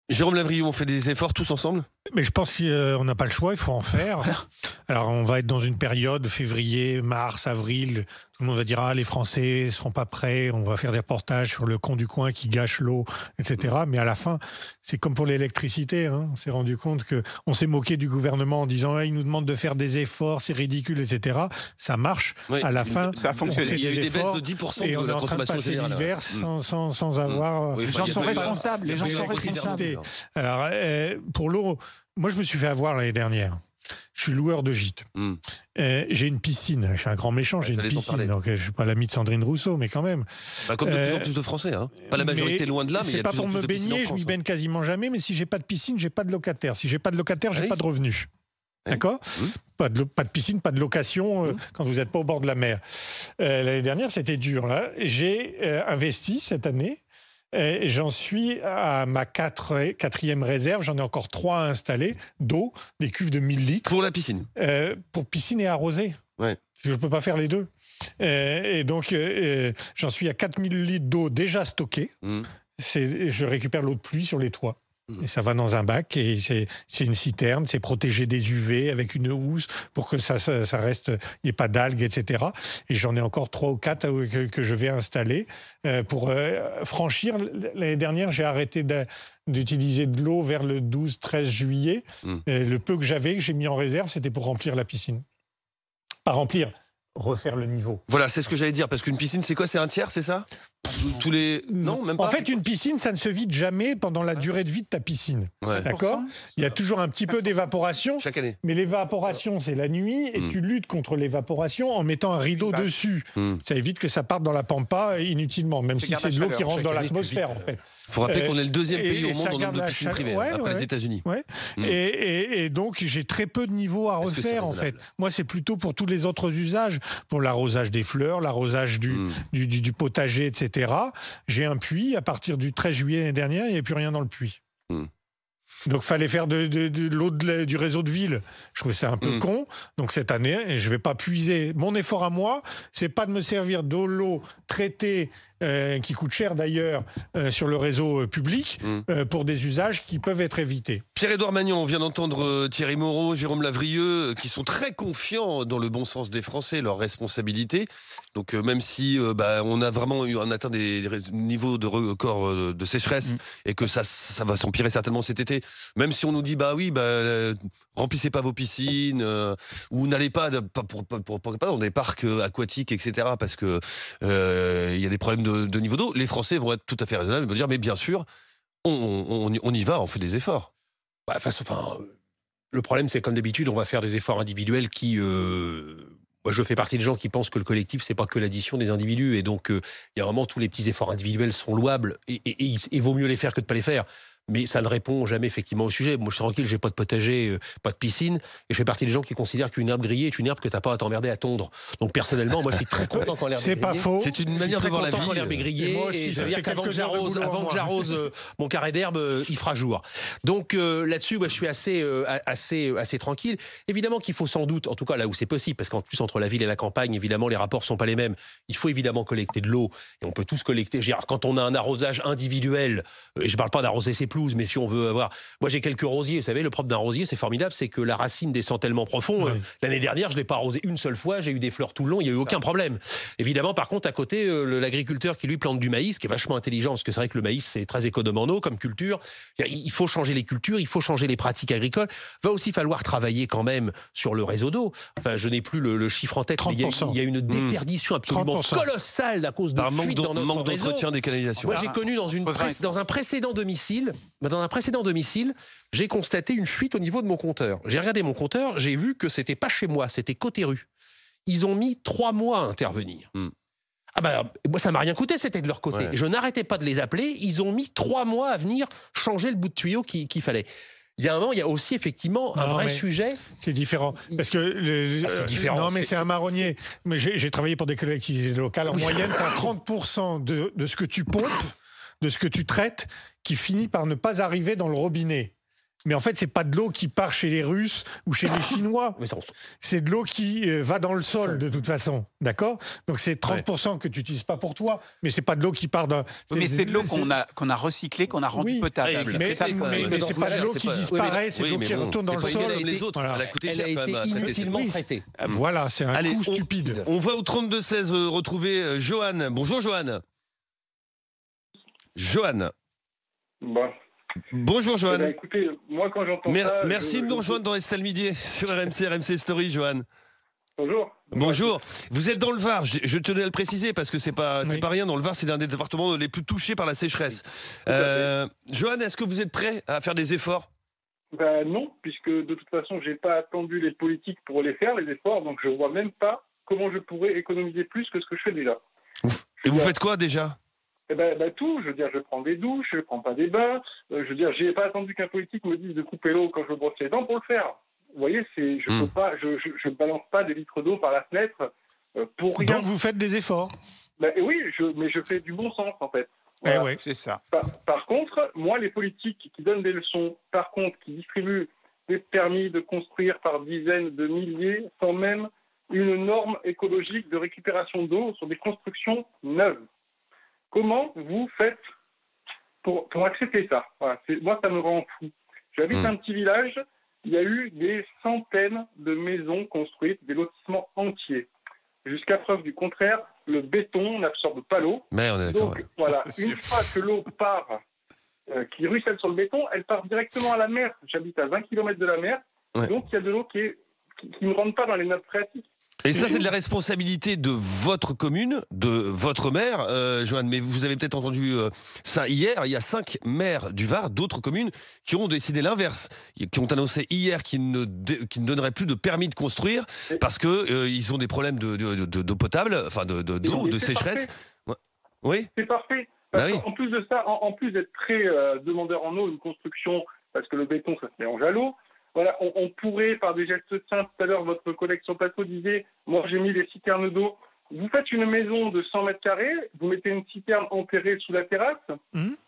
Jérôme Lavrieux, on fait des efforts tous ensemble? Mais je pense qu'on n'a pas le choix, il faut en faire. Voilà. Alors, on va être dans une période, février, mars, avril, tout le monde va dire « Ah, les Français ne seront pas prêts, on va faire des reportages sur le con du coin qui gâche l'eau, etc. » Mais à la fin, c'est comme pour l'électricité. Hein. On s'est rendu compte qu'on s'est moqué du gouvernement en disant ah, « Il nous demande de faire des efforts, c'est ridicule, etc. » Ça marche. Oui, à la fin, ça a fonctionné. on fait Il y a eu des baisses efforts de 10% et de on est la en train de consommation passer générale. l'hiver sans avoir... Oui, Les enfin, gens il y a sont pas eu- responsables. Les gens il y a sont pas eu responsables. d'électricité. Alors, pour l'eau, moi, je me suis fait avoir l'année dernière. Je suis loueur de gîte. J'ai une piscine. Je suis un grand méchant, j'ai une j'allais t'en piscine. parler. Donc, je ne suis pas l'ami de Sandrine Rousseau, mais quand même. Bah, comme de plus en plus de Français. Hein. Pas la majorité, loin de là, mais il y c'est a pas de plus en pour me plus de piscines en baigner, je France, m'y hein. baigne quasiment jamais, mais si j'ai pas de piscine, j'ai pas de locataire. Si j'ai pas de locataire, j'ai Oui. pas de revenus. Oui. D'accord. Pas de piscine, pas de location quand vous n'êtes pas au bord de la mer. L'année dernière, c'était dur. Là. J'ai investi cette année. J'en suis à ma quatrième réserve. J'en ai encore 3 à installer d'eau, des cuves de 1000 litres. Pour la piscine. Pour piscine et arrosée. Ouais. Parce que je ne peux pas faire les deux. Et donc, j'en suis à 4000 litres d'eau déjà stockée. Je récupère l'eau de pluie sur les toits. Et ça va dans un bac et c'est une citerne, c'est protégé des UV avec une housse pour que ça reste, il n'y ait pas d'algues, etc. Et j'en ai encore 3 ou 4 que je vais installer pour franchir. L'année dernière, j'ai arrêté d'utiliser de l'eau vers le 12-13 juillet. Le peu que j'avais, que j'ai mis en réserve, c'était pour remplir la piscine. Pas remplir, refaire le niveau. Voilà, c'est ce que j'allais dire, parce qu'une piscine, c'est quoi? C'est un tiers, c'est ça? Tous les... Non, même pas. En fait, une piscine, ça ne se vide jamais pendant la durée de vie de ta piscine. Ouais. D'accord? Il y a toujours un petit peu d'évaporation. Chaque année. Mais l'évaporation, c'est la nuit, et tu luttes contre l'évaporation en mettant un rideau dessus. Ça évite que ça parte dans la pampa inutilement, même si c'est de l'eau qui rentre dans l'atmosphère, en fait. Il faut rappeler qu'on est le deuxième pays au et monde ça en nombre garde de la piscines chaleur. privées, Ouais, après ouais. les États-Unis. Ouais. Et donc, j'ai très peu de niveaux à Est-ce que c'est refaire, en fait. raisonnable? Moi, c'est plutôt pour tous les autres usages, pour l'arrosage des fleurs, l'arrosage du potager, etc. J'ai un puits. À partir du 13 juillet l'année dernière, il n'y avait plus rien dans le puits. Donc, il fallait faire de l'eau du réseau de ville. Je trouvais ça un peu con. Donc, cette année, je ne vais pas puiser. Mon effort à moi, c'est pas de me servir de l'eau traitée, qui coûte cher d'ailleurs, sur le réseau public, pour des usages qui peuvent être évités. Pierre-Édouard Magnon, on vient d'entendre Thierry Moreau, Jérôme Lavrieux, qui sont très confiants dans le bon sens des Français, leur responsabilité. Donc même si on a vraiment atteint des niveaux de record de sécheresse et que ça va s'empirer certainement cet été, même si on nous dit remplissez pas vos piscines ou n'allez pas dans des parcs aquatiques, etc. parce que il y a des problèmes de niveau d'eau, les Français vont être tout à fait raisonnables, ils vont dire mais bien sûr, on y va, on fait des efforts. Le problème, c'est comme d'habitude, on va faire des efforts individuels qui... Moi, je fais partie des gens qui pensent que le collectif, c'est pas que l'addition des individus. Et donc, il y a vraiment tous les petits efforts individuels sont louables et il vaut mieux les faire que de pas les faire. Mais ça ne répond jamais effectivement au sujet. Moi, je suis tranquille, j'ai pas de potager, pas de piscine, et je fais partie des gens qui considèrent qu'une herbe grillée est une herbe que t'as pas à t'emmerder à tondre. Donc personnellement, moi, je suis très content quand l'herbe est grillée. C'est pas faux. C'est une manière de voir la vie. Quand l'herbe est grillée, Et moi aussi, et ça ça veut dire fait qu'avant que quelques heures de boulot en moi. j'arrose mon carré d'herbe, il fera jour. Donc là-dessus, moi, je suis assez tranquille. Évidemment qu'il faut sans doute, en tout cas là où c'est possible, parce qu'en plus entre la ville et la campagne, évidemment, les rapports sont pas les mêmes. Il faut évidemment collecter de l'eau, et on peut tous collecter. Je veux dire, quand on a un arrosage individuel, et je parle pas d'arroser ses pelouses, mais si on veut avoir... Moi, j'ai quelques rosiers. Vous savez, le propre d'un rosier, c'est formidable, c'est que la racine descend tellement profond. Oui. L'année dernière, je l'ai pas arrosé une seule fois. J'ai eu des fleurs tout le long. Il y a eu aucun problème. Évidemment, par contre, à côté, l'agriculteur qui lui plante du maïs, qui est vachement intelligent, parce que c'est vrai que le maïs c'est très économe en eau comme culture. Il faut changer les cultures, il faut changer les pratiques agricoles. Va aussi falloir travailler quand même sur le réseau d'eau. Enfin, je n'ai plus le chiffre en tête, mais il y a une déperdition absolument 30%. colossale à cause de Par fuites dans notre manque réseau. d'entretien des canalisations. Moi, j'ai connu dans un précédent domicile, j'ai constaté une fuite au niveau de mon compteur. J'ai regardé mon compteur, j'ai vu que c'était pas chez moi, c'était côté rue. Ils ont mis 3 mois à intervenir. Moi, ça m'a rien coûté, c'était de leur côté. Ouais. Je n'arrêtais pas de les appeler, ils ont mis 3 mois à venir changer le bout de tuyau qu'il fallait. Il y a un moment, il y a aussi effectivement un vrai sujet. C'est différent. Parce que c'est différent. Non, mais c'est un marronnier. Mais j'ai travaillé pour des collectivités locales. En moyenne, tu as 30% de ce que tu pompes, de ce que tu traites, qui finit par ne pas arriver dans le robinet. Mais en fait, c'est pas de l'eau qui part chez les Russes ou chez les Chinois. C'est de l'eau qui va dans le sol de toute façon, d'accord? Donc c'est 30% que tu n'utilises pas pour toi, mais c'est pas de l'eau qui part d'un. Mais c'est de l'eau qu'on a recyclée, qu'on a rendue potable. Mais c'est pas de l'eau qui disparaît, c'est de l'eau qui retourne dans le sol. Les autres, elle a été inutilement traitée. Voilà, c'est un coup stupide. On va au 32-16 retrouver Johan. Bonjour Johan. Johan. Bon. Bonjour Johan. Écoutez, moi quand j'entends ça... Merci de nous rejoindre dans Estelle Midi sur RMC Story, Johan. Bonjour. Bonjour. Vous êtes dans le Var, je tenais à le préciser parce que c'est pas rien. Dans le Var, c'est un des départements les plus touchés par la sécheresse. Johan, est-ce que vous êtes prêt à faire des efforts? Non, puisque de toute façon, j'ai pas attendu les politiques pour les faire, les efforts, donc je vois même pas comment je pourrais économiser plus que ce que je fais déjà. Et vous faites quoi déjà? Tout, je veux dire, je prends des douches, je prends pas des bains, je veux dire, j'ai pas attendu qu'un politique me dise de couper l'eau quand je me brosse les dents pour le faire. Vous voyez, je peux pas, je balance pas des litres d'eau par la fenêtre pour rien. Donc vous faites des efforts? Oui, mais je fais du bon sens en fait. Voilà. Oui, c'est ça. Par contre, moi, les politiques qui donnent des leçons, par contre, qui distribuent des permis de construire par dizaines de milliers, sans même une norme écologique de récupération d'eau sur des constructions neuves. Comment vous faites pour accepter ça? Voilà, moi, ça me rend fou. J'habite un petit village, il y a eu des centaines de maisons construites, des lotissements entiers. Jusqu'à preuve du contraire, le béton n'absorbe pas l'eau. Mais on est d'accord. Donc, voilà, une fois que l'eau part, qui ruisselle sur le béton, elle part directement à la mer. J'habite à 20 km de la mer, donc il y a de l'eau qui ne rentre pas dans les nappes phréatiques. Et ça, c'est de la responsabilité de votre commune, de votre maire, Johan. Mais vous avez peut-être entendu ça hier. Il y a 5 maires du Var, d'autres communes, qui ont décidé l'inverse, qui ont annoncé hier qu'ils ne donneraient plus de permis de construire parce que ils ont des problèmes d'eau potable, enfin d'eau, de sécheresse. Oui. C'est parfait. En plus de ça, en plus d'être très demandeur en eau, une construction, parce que le béton, ça se mélange à l'eau. Voilà, on pourrait, par des gestes simples, tout à l'heure, votre collègue sur le plateau disait, moi j'ai mis des citernes d'eau. Vous faites une maison de 100 mètres carrés, vous mettez une citerne enterrée sous la terrasse,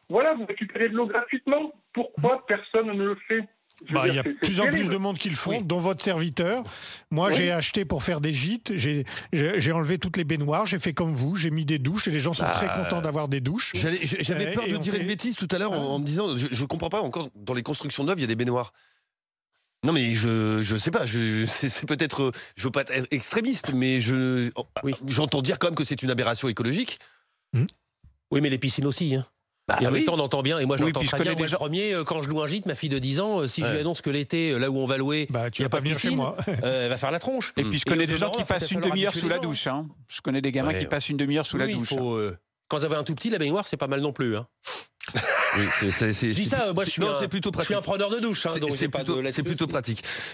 voilà, vous récupérez de l'eau gratuitement. Pourquoi personne ne le fait? Il y a de plus en plus de monde qui le font, dont votre serviteur. Moi, j'ai acheté pour faire des gîtes, j'ai enlevé toutes les baignoires, j'ai fait comme vous, j'ai mis des douches et les gens sont très contents d'avoir des douches. J'avais peur de dire une bêtise tout à l'heure en me disant, je comprends pas, encore dans les constructions neuves, il y a des baignoires. Non mais je sais pas, c'est peut-être, je veux pas être extrémiste, mais j'entends dire quand même que c'est une aberration écologique. Oui, mais les piscines aussi. Hein. Et en même temps, on entend bien, et moi j'entends très bien. Moi, le premier, quand je loue un gîte, ma fille de 10 ans, si je lui annonce que l'été, là où on va louer, tu vas pas venir chez moi. Elle va faire la tronche. Et puis je connais des gens qui passent une demi-heure sous la douche. Hein. Je connais des gamins qui passent une demi-heure sous la douche. Quand vous avez un tout petit, la baignoire, c'est pas mal non plus. Hein. Oui, je dis ça, moi je suis un preneur de douche. Hein, c'est plutôt pratique.